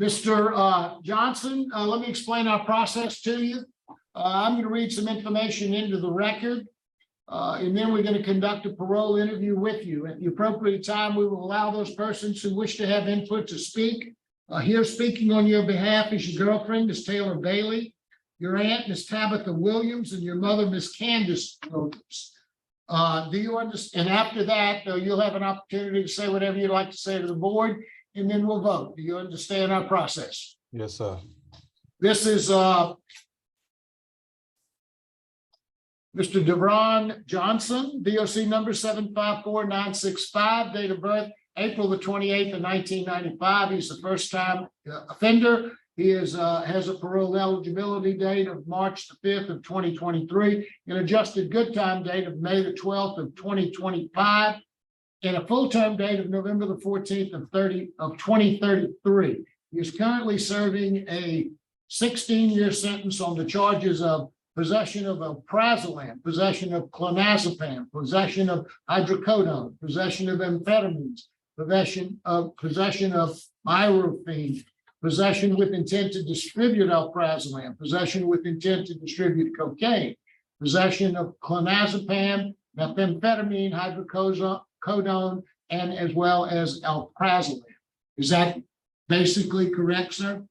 Mr. Johnson, let me explain our process to you. I'm going to read some information into the record, and then we're going to conduct a parole interview with you. At the appropriate time, we will allow those persons who wish to have input to speak. Here speaking on your behalf is your girlfriend, Ms. Taylor Bailey, your aunt, Ms. Tabitha Williams, and your mother, Ms. Candace Williams. Do you understand? And after that, you'll have an opportunity to say whatever you'd like to say to the board, and then we'll vote. Do you understand our process? Yes, sir. This is Mr. Devron Johnson, DOC number 754965, date of birth April the 28th of 1995. He's the first time offender. He has a parole eligibility date of March the 5th of 2023, an adjusted good time date of May the 12th of 2025, and a full term date of November the 14th of 2033. He is currently serving a 16-year sentence on the charges of possession of alprazolam, possession of clonazepam, possession of hydrocodone, possession of amphetamines, possession of myrofene, possession with intent to distribute alprazolam, possession with intent to distribute cocaine, possession of clonazepam, methamphetamine, hydrocodone, and as well as alprazolam. Is that basically correct, sir?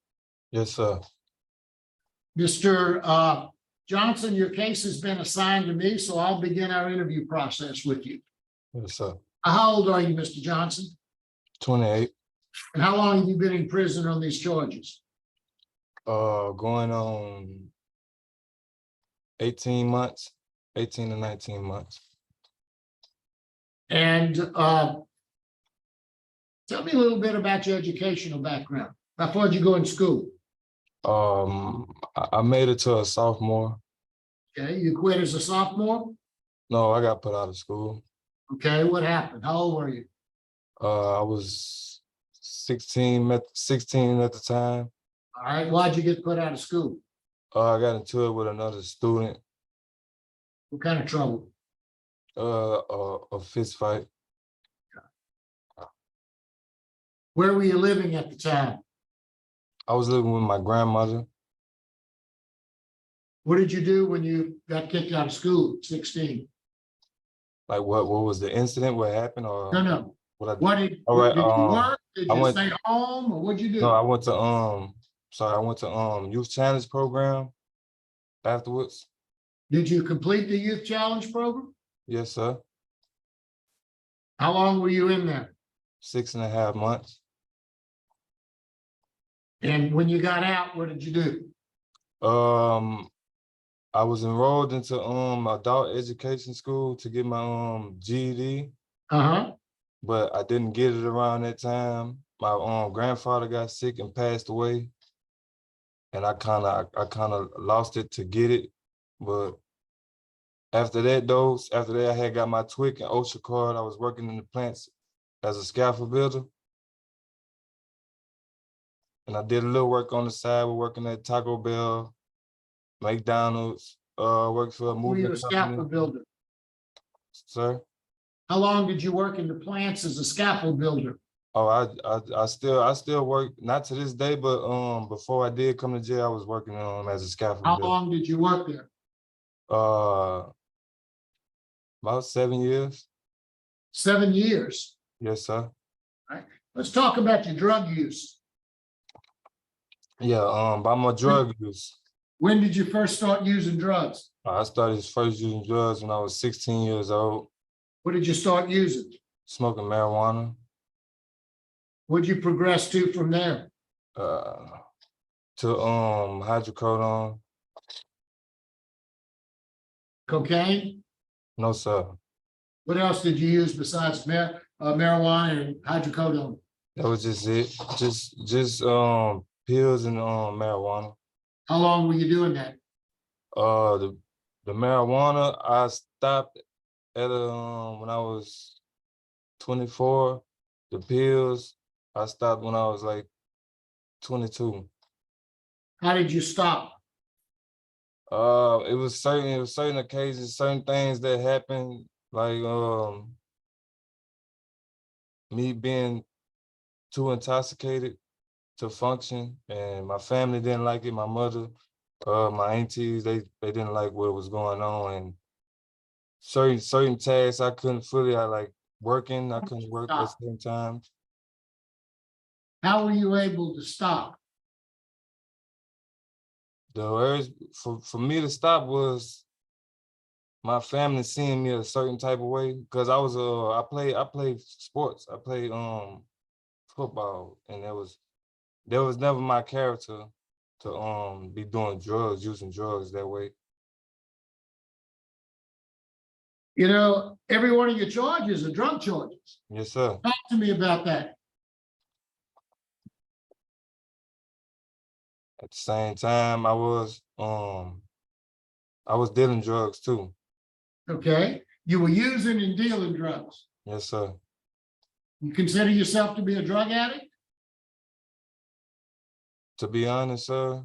Yes, sir. Mr. Johnson, your case has been assigned to me, so I'll begin our interview process with you. Yes, sir. How old are you, Mr. Johnson? 28. And how long have you been in prison on these charges? Going on 18 months, 18 to 19 months. And tell me a little bit about your educational background. How far did you go in school? I made it to a sophomore. Okay, you quit as a sophomore? No, I got put out of school. Okay, what happened? How old were you? I was 16 at the time. All right, why'd you get put out of school? I got into it with another student. What kind of trouble? A fist fight. Where were you living at the time? I was living with my grandmother. What did you do when you got kicked out of school at 16? Like what was the incident? What happened? Or No. what Did you work? Did you stay home, or what'd you do? No, I went to youth challenge program afterwards. Did you complete the youth challenge program? Yes, sir. How long were you in there? 6.5 months. And when you got out, what did you do? I was enrolled into adult education school to get my GED. But I didn't get it around that time. My grandfather got sick and passed away, and I kind of lost it to get it. But after that, I had got my TWIC and OSHA card. I was working in the plants as a scaffold builder, and I did a little work on the side. We're working at Taco Bell, McDonald's. Worked for a movie. Were you a scaffold builder? Sir. How long did you work in the plants as a scaffold builder? Oh, I still work, not to this day, but before I did come to jail, I was working as a scaffold builder. How long did you work there? About 7 years. 7 years. Yes, sir. All right. Let's talk about your drug use. Yeah, by my drug use. When did you first start using drugs? I started first using drugs when I was 16 years old. What did you start using? Smoking marijuana. What did you progress to from there? To hydrocodone. Cocaine? No, sir. What else did you use besides marijuana and hydrocodone? That was just it. Just pills and marijuana. How long were you doing that? The marijuana I stopped at when I was 24. The pills I stopped when I was like 22. How did you stop? It was certain occasions, certain things that happened, like me being too intoxicated to function, and my family didn't like it. My mother, my aunties, they didn't like what was going on, and certain tasks I couldn't fully. I like working. I couldn't work at the same time. How were you able to stop? The words for me to stop was my family seeing me a certain type of way, because I was I played sports. I played football, and there was never my character to be doing drugs, using drugs that way. You know, every one of your charges are drug charges. Yes, sir. Talk to me about that. At the same time, I was dealing drugs too. Okay. You were using and dealing drugs. Yes, sir. You consider yourself to be a drug addict? To be honest, sir,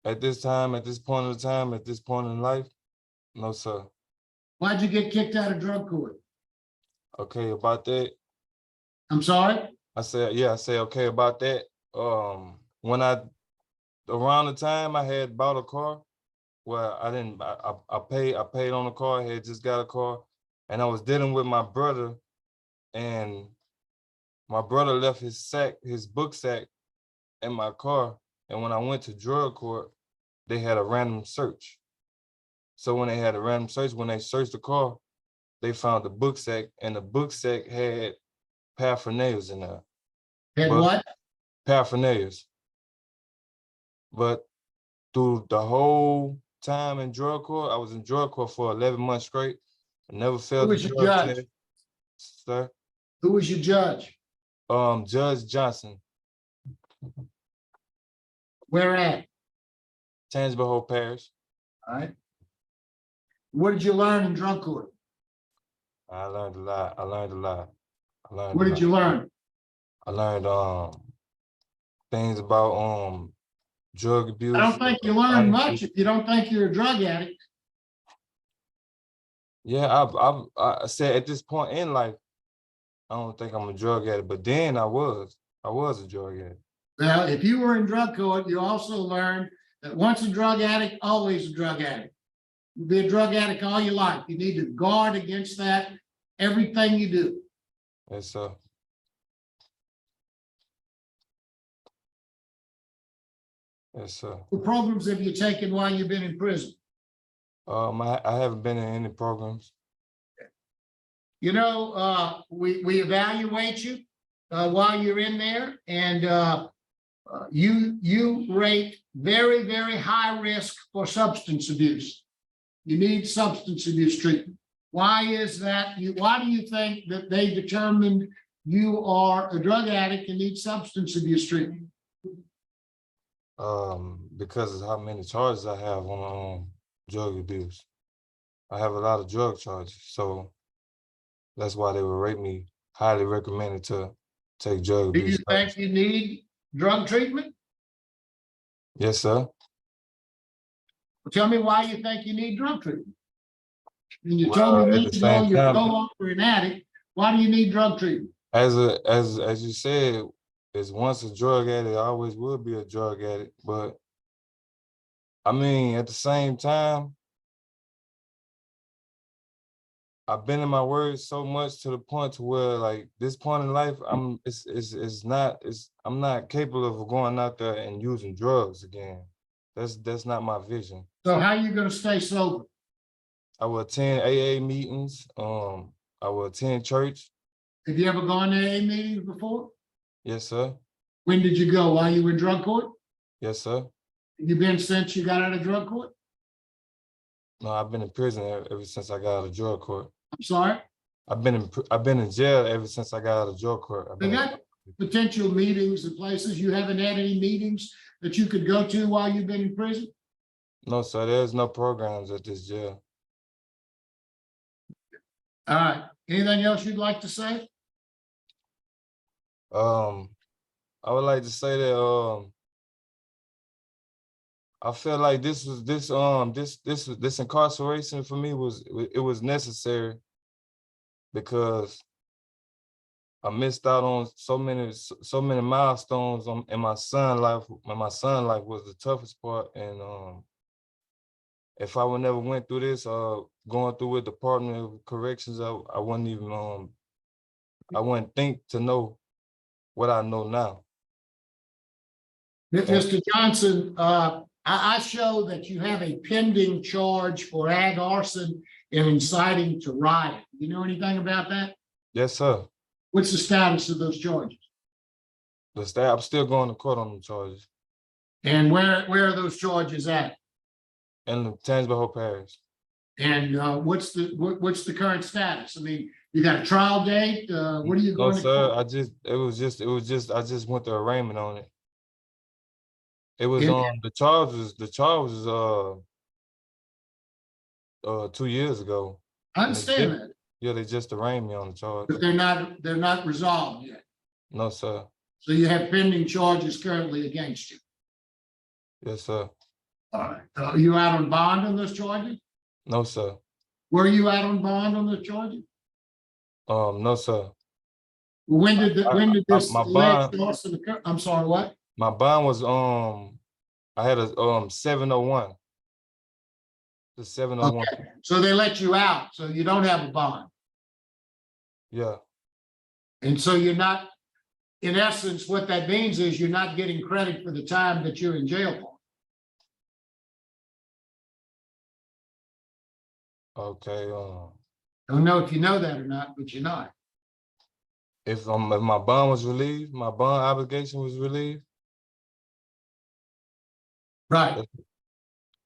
at this time, at this point in time, at this point in life, no, sir. Why'd you get kicked out of drug court? Okay, about that. I'm sorry? I said okay about that. When around the time I had bought a car, well, I paid on the car. I had just got a car, and I was dealing with my brother, and my brother left his book sack in my car. And when I went to drug court, they had a random search. So when they had a random search, when they searched the car, they found the book sack, and the book sack had paraphernalias in there. Had what? Paraphernalias. But through the whole time in drug court, I was in drug court for 11 months straight. I never failed the drug test. Sir? Who was your judge? Judge Johnson. Where at? Tangible Hope Parish. All right. What did you learn in drug court? I learned a lot. What did you learn? I learned things about drug abuse. I don't think you learned much if you don't think you're a drug addict. Yeah, I said at this point in life, I don't think I'm a drug addict, but then I was a drug addict. Well, if you were in drug court, you also learned that once a drug addict, always a drug addict. You'll be a drug addict all your life. You need to guard against that everything you do. Yes, sir. Yes, sir. What programs have you taken while you've been in prison? I haven't been in any programs. You know, we evaluate you while you're in there, and you rate very, very high risk for substance abuse. You need substance abuse treatment. Why is that? Why do you think that they determined you are a drug addict and need substance abuse treatment? Because of how many charges I have on drug abuse. I have a lot of drug charges, so that's why they would rate me highly recommended to take drug abuse. Do you think you need drug treatment? Yes, sir. Well, tell me why you think you need drug treatment. And you told me minutes ago you're no longer an addict. Why do you need drug treatment? As you said, as once a drug addict, I always will be a drug addict. But I mean, at the same time, I've been in my words so much to the point to where, like, this point in life, I'm not capable of going out there and using drugs again. That's not my vision. So how are you going to stay sober? I will attend AA meetings. I will attend church. Have you ever gone to AA meetings before? Yes, sir. When did you go? While you were in drug court? Yes, sir. You been since you got out of drug court? No, I've been in prison ever since I got out of drug court. I'm sorry? I've been in jail ever since I got out of drug court. They got potential meetings and places. You haven't had any meetings that you could go to while you've been in prison? No, sir. There's no programs at this jail. All right. Anything else you'd like to say? I would like to say that I feel like this incarceration for me was necessary, because I missed out on so many milestones in my son's life. My son's life was the toughest part, and if I would never went through this, going through with Department of Corrections, I wouldn't even I wouldn't think to know what I know now. Mr. Johnson, I show that you have a pending charge for ag arson and inciting to riot. You know anything about that? Yes, sir. What's the status of those charges? I'm still going to court on the charges. And where are those charges at? In the Tangible Hope Parish. And what's the current status? I mean, you got a trial date? What are you going to sir, court? I just went to arraignment on it. It was on the charges 2 years ago. I understand that. Yeah, they just arraigned me on the charge. But they're not resolved yet. No, sir. So you have pending charges currently against you. Yes, sir. All right. Are you out on bond on those charges? No, sir. Were you out on bond on those charges? No, sir. When did this my alleged bond- arson occur? I'm sorry, what? My bond was I had a 701. The 701. Okay. So they let you out, so you don't have a bond. Yeah. And so you're not, in essence, what that means is you're not getting credit for the time that you're in jail for. Okay. I don't know if you know that or not, but you're not. If my bond was relieved, my bond obligation was relieved. Right.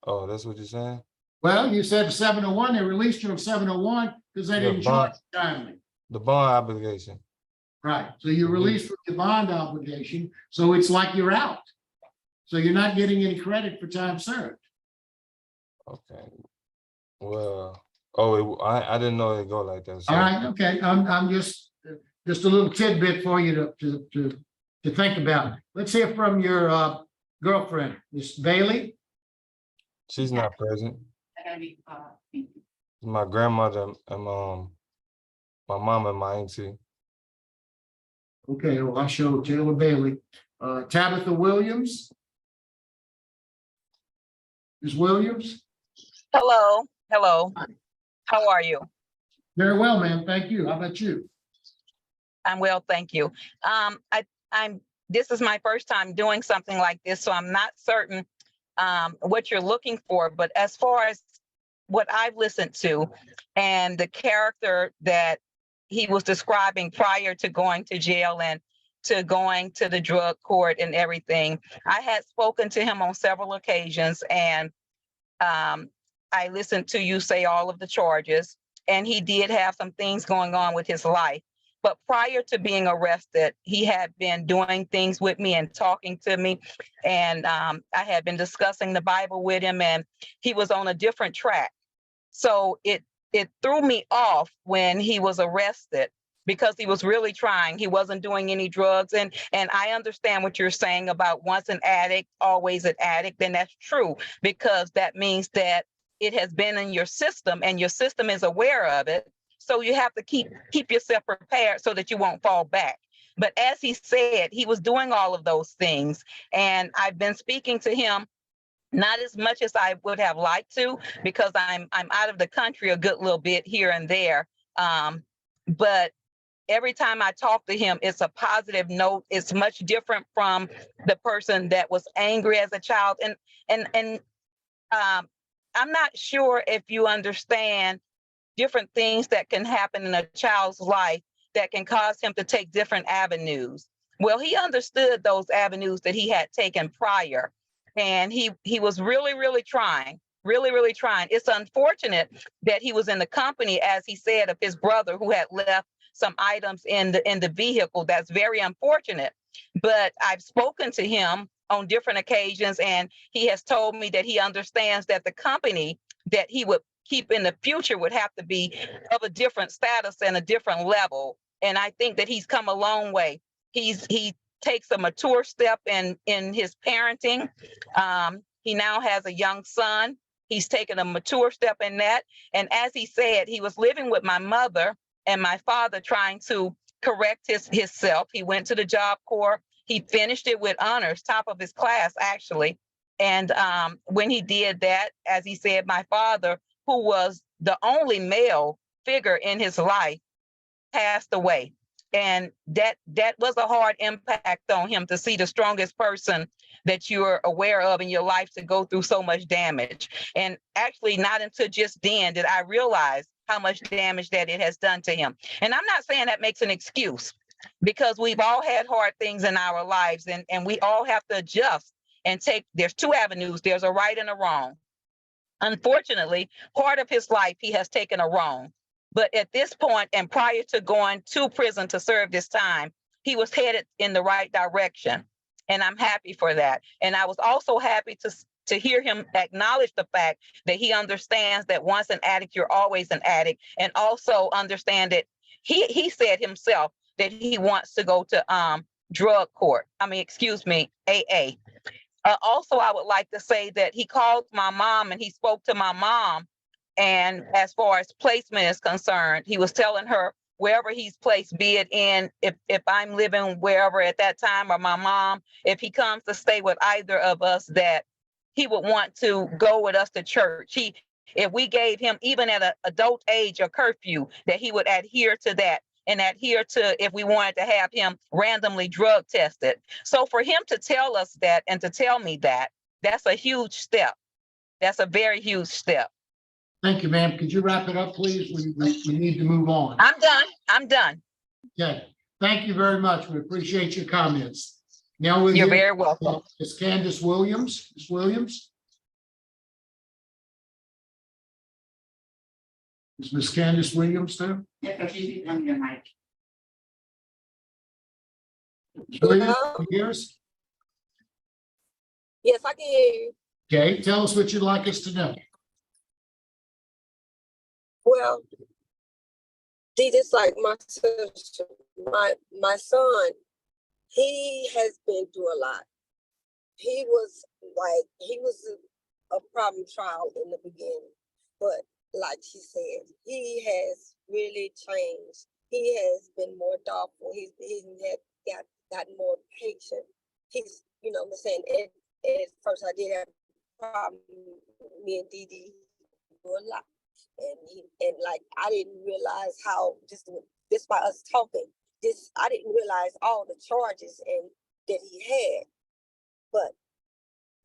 Oh, that's what you're saying? Well, you said 701, they released you on 701 because they didn't charge you timely. The bond obligation. Right. So you're released from your bond obligation. So it's like you're out. So you're not getting any credit for time served. Okay. Well, I didn't know it'd go like that. So. All right. Okay. I'm just a little tidbit for you to think about. Let's hear from your girlfriend, Miss Bailey. She's not present. My grandmother and my mom and my auntie. Okay, well, I show Taylor Bailey. Tabitha Williams. Ms. Williams? Hello. Hi. How are you? Very well, ma'am. Thank you. How about you? I'm well, thank you. This is my first time doing something like this, so I'm not certain what you're looking for, but as far as what I've listened to and the character that he was describing prior to going to jail and to going to the drug court and everything, I had spoken to him on several occasions, and I listened to you say all of the charges, and he did have some things going on with his life. But prior to being arrested, he had been doing things with me and talking to me. And I had been discussing the Bible with him, and he was on a different track. So it threw me off when he was arrested because he was really trying. He wasn't doing any drugs. And I understand what you're saying about once an addict, always an addict. And that's true, because that means that it has been in your system and your system is aware of it. So you have to keep yourself prepared so that you won't fall back. But as he said, he was doing all of those things. And I've been speaking to him, not as much as I would have liked to, because I'm out of the country a good little bit here and there. But every time I talk to him, it's a positive note. It's much different from the person that was angry as a child. And I'm not sure if you understand different things that can happen in a child's life that can cause him to take different avenues. Well, he understood those avenues that he had taken prior, and he was really trying, really trying. It's unfortunate that he was in the company, as he said, of his brother who had left some items in the vehicle. That's very unfortunate. But I've spoken to him on different occasions, and he has told me that he understands that the company that he would keep in the future would have to be of a different status and a different level. And I think that he's come a long way. He takes a mature step in his parenting. He now has a young son. He's taken a mature step in that. And as he said, he was living with my mother and my father, trying to correct himself. He went to the Job Corps. He finished it with honors, top of his class, actually. And when he did that, as he said, my father, who was the only male figure in his life, passed away. And that was a hard impact on him, to see the strongest person that you're aware of in your life to go through so much damage. And actually, not until just then did I realize how much damage that it has done to him. And I'm not saying that makes an excuse, because we've all had hard things in our lives, and we all have to adjust and there's two avenues. There's a right and a wrong. Unfortunately, part of his life, he has taken a wrong. But at this point, and prior to going to prison to serve this time, he was headed in the right direction. And I'm happy for that. And I was also happy to hear him acknowledge the fact that he understands that once an addict, you're always an addict. And also understand that he said himself that he wants to go to AA. Also, I would like to say that he called my mom and he spoke to my mom. And as far as placement is concerned, he was telling her wherever he's placed, be it in, if I'm living wherever at that time, or my mom, if he comes to stay with either of us, that he would want to go with us to church. If we gave him, even at an adult age, a curfew, that he would adhere to that, and adhere to, if we wanted to have him randomly drug tested. So for him to tell us that and to tell me that, that's a huge step. That's a very huge step. Thank you, ma'am. Could you wrap it up, please? We need to move on. I'm done. Okay. Thank you very much. We appreciate your comments. Now You're very welcome. Ms. Candace Williams. Ms. Williams. Is Ms. Candace Williams there? Yes, she's on your mic. Williams, can you hear us? Yes, I can hear you. Okay, tell us what you'd like us to know. Well, just like my sister, my son, he has been through a lot. He was a problem child in the beginning, but like she said, he has really changed. He has been more thoughtful. He's gotten more patient. He's, I'm saying, at first I did have a problem. Me and Dee Dee do a lot. And like, I didn't realize how, just by us talking, I didn't realize all the charges that he had. But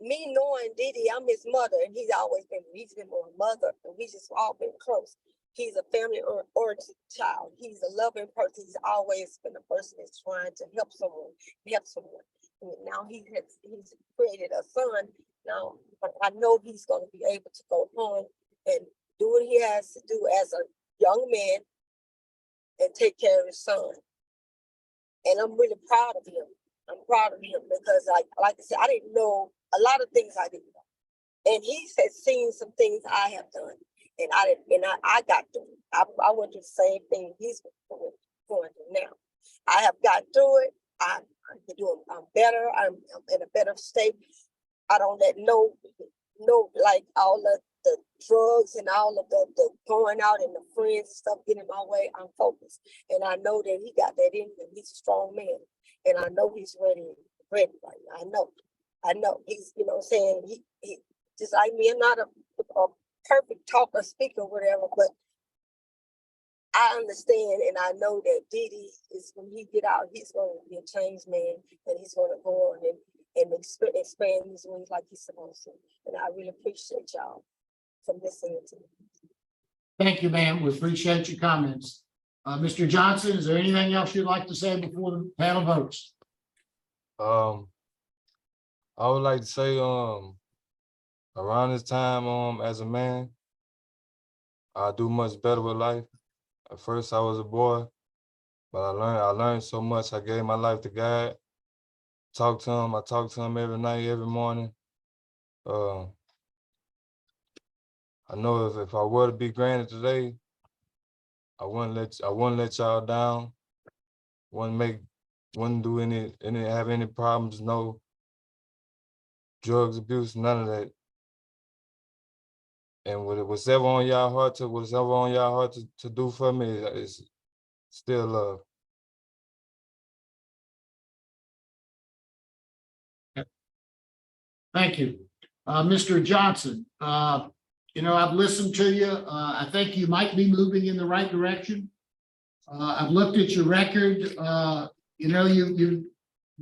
me knowing Dee Dee, I'm his mother, and he's been my mother, and we just all been close. He's a family-oriented child. He's a loving person. He's always been a person that's trying to help someone. And now he's created a son. Now I know he's going to be able to go home and do what he has to do as a young man and take care of his son. And I'm really proud of him. I'm proud of him because, like I said, I didn't know a lot of things I didn't know. And he has seen some things I have done. And I got through it. I went through the same thing he's going through now. I have gotten through it. I'm better. I'm in a better state. I don't let no like all of the drugs and all of the going out and the friends and stuff get in my way. I'm focused. And I know that he got that in him. He's a strong man. And I know he's ready right now. I know he's, saying he just like me. I'm not a perfect talker, speaker, whatever, but I understand and I know that Dee Dee is, when he get out, he's going to be a changed man, and he's going to go on and expand his wings like he's supposed to. And I really appreciate y'all for listening to me. Thank you, ma'am. We appreciate your comments. Mr. Johnson, is there anything else you'd like to say before the panel votes? I would like to say, around this time, as a man, I do much better with life. At first, I was a boy, but I learned so much. I gave my life to God. I talk to him every night, every morning. I know if I were to be granted today, I wouldn't let y'all down. Wouldn't have any problems, no drugs abuse, none of that. And whatever on y'all heart to do for me is still love. Thank you. Mr. Johnson, you know, I've listened to you. I think you might be moving in the right direction. I've looked at your record. You know, you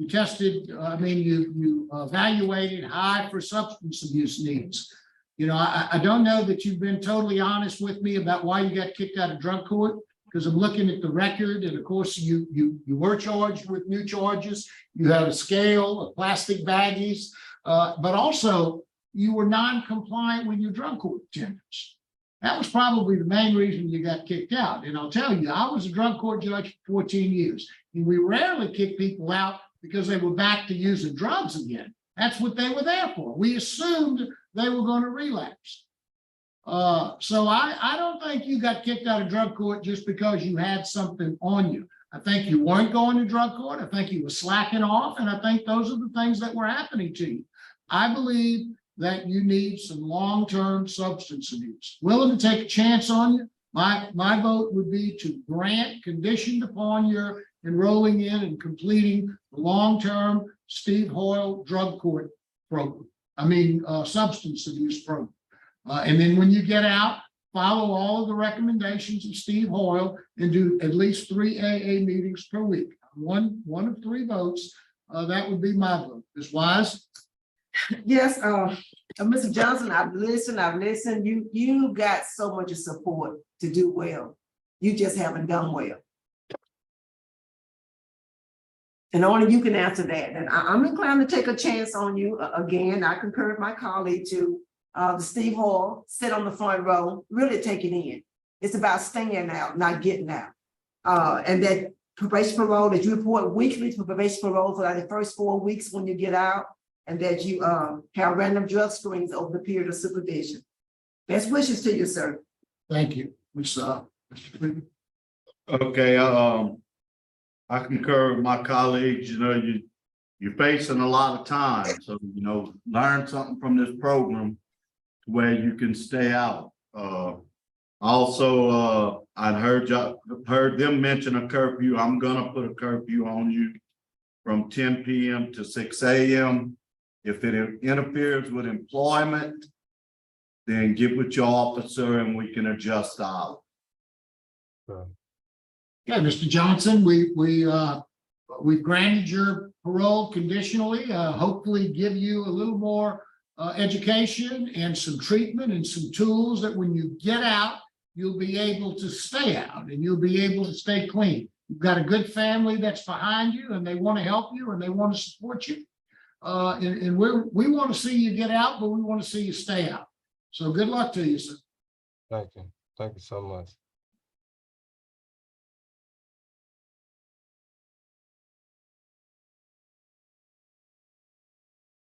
tested, I mean, you evaluated high for substance abuse needs. You know, I don't know that you've been totally honest with me about why you got kicked out of drug court, because I'm looking at the record, and of course you were charged with new charges. You had a scale of plastic baggies, but also you were non-compliant with your drug court attendance. That was probably the main reason you got kicked out. And I'll tell you, I was a drug court judge for 14 years, and we rarely kick people out because they were back to using drugs again. That's what they were there for. We assumed they were going to relapse. So I don't think you got kicked out of drug court just because you had something on you. I think you weren't going to drug court. I think you were slacking off. And I think those are the things that were happening to you. I believe that you need some long-term substance abuse. Willing to take a chance on you? My vote would be to grant, conditioned upon your enrolling in and completing the long-term Steve Hoyle drug court program. Substance abuse program. And then when you get out, follow all of the recommendations of Steve Hoyle and do at least 3 AA meetings per week. One of 3 votes. That would be my vote. Ms. Wise? Yes, Mr. Johnson, I've listened. You got so much support to do well. You just haven't done well. And only you can answer that. And I'm inclined to take a chance on you. Again, I concur with my colleague to Steve Hall, sit on the front row, really take it in. It's about staying out, not getting out. And that probation parole, that you report weekly for probation parole for like the first 4 weeks when you get out, and that you have random drug screens over the period of supervision. Best wishes to you, sir. Thank you. Okay, I concur with my colleagues. You know, you're facing a lot of time, so you know, learn something from this program to where you can stay out. Also, I heard them mention a curfew. I'm gonna put a curfew on you from 10 p.m. to 6 a.m. If it interferes with employment, then get with your officer and we can adjust out. Okay, Mr. Johnson, we've granted your parole conditionally, hopefully give you a little more education and some treatment and some tools that when you get out, you'll be able to stay out and you'll be able to stay clean. You've got a good family that's behind you and they want to help you and they want to support you. And we want to see you get out, but we want to see you stay out. So good luck to you, sir. Thank you. Thank you so much.